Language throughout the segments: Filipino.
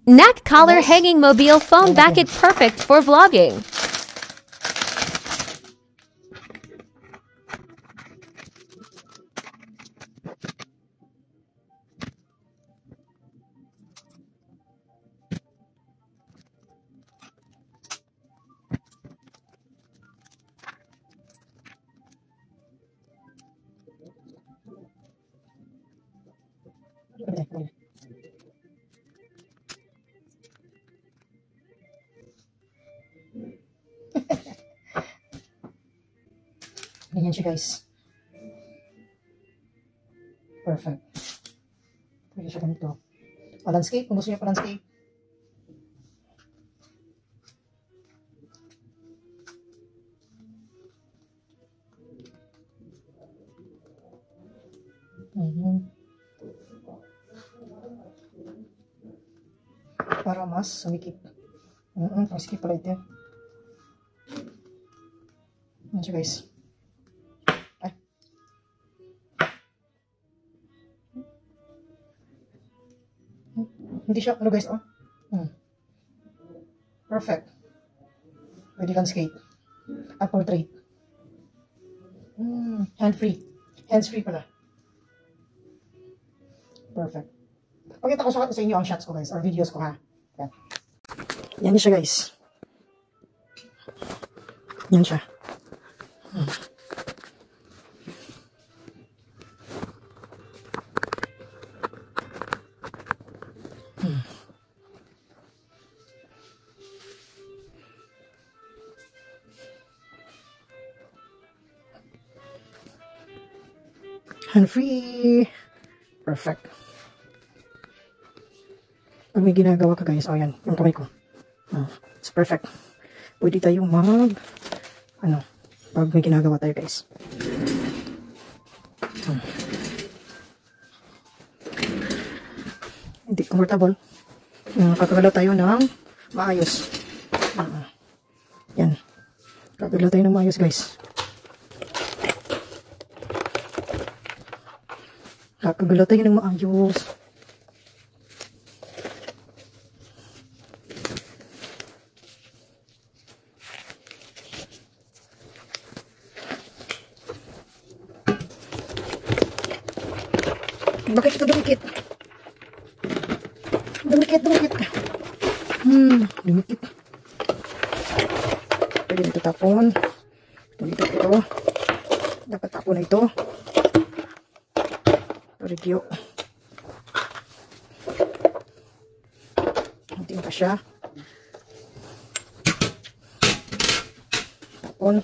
Neck collar hanging mobile phone backet perfect for vlogging. Ganyan siya, guys. Perfect. Pwede siya ganito. Pa-landscape, kung gusto niya pa-landscape. Para mas sumikip. Sumikip pala ito. Yan siya, guys. Ay. Hindi siya, ano guys, oh. Perfect. Pwede landscape. At portrait. Hand-free. Hands-free pala. Perfect. Pakita ko sa inyo ang shots ko, guys, or videos ko, ha. Yan. Yan siya, guys. Yan siya. Hand-free. Perfect. Pag may ginagawa ka, guys, oh yan, yung kamay ko. It's perfect. Pwede tayong pag may ginagawa tayo, guys. Hindi comfortable. Kakagalaw tayo ng maayos. Yan. Kakagalaw tayo ng maayos, guys. Kakagalaw tayo ng maayos. Bakit ito dumikit? Dumikit. Dumikit. Pwede dito tapon. Dito ito. Dapat tapon na ito. Review. Hintiin pa siya. Tapon.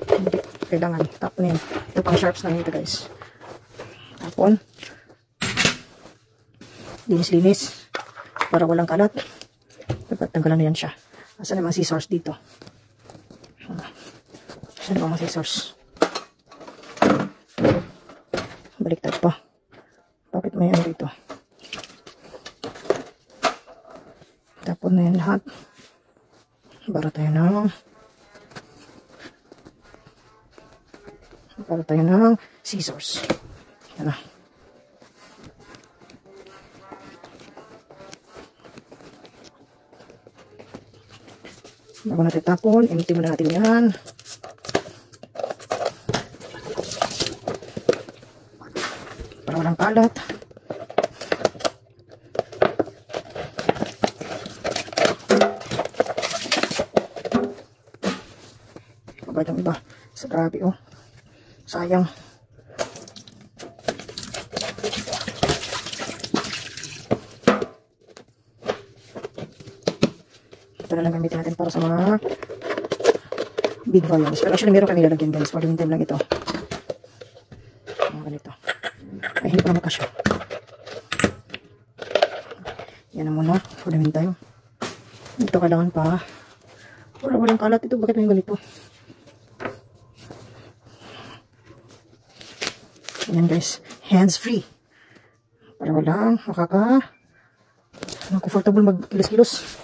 Hindi. Kailangan. Tapon yan. Ito pang sharps na ito, guys. Tapon. Linis-linis. Para walang kalat. Dapat tanggalan na yan siya. Asan naman scissors dito? Asan naman scissors? Baliktad pa. Bakit may ano dito? Tapon na yan lahat. Para tayo ng scissors. Yan na. Bago natin tapon, initin muna natin yan. Para walang kalat. Mabait ang iba. Sa grabe, oh. Sayang. Ito na lang gamitin natin para sa mga big volumes. Pero actually, meron kami lalagyan, guys. For the meantime lang ito. Mga ganito. Ay, hindi pa makasya. Yan na muna. For the meantime. Ito kailangan pa. Walang kalat ito. Bakit may ganito? Yan, guys. Hands free. Para walang comfortable mag-kilos-kilos.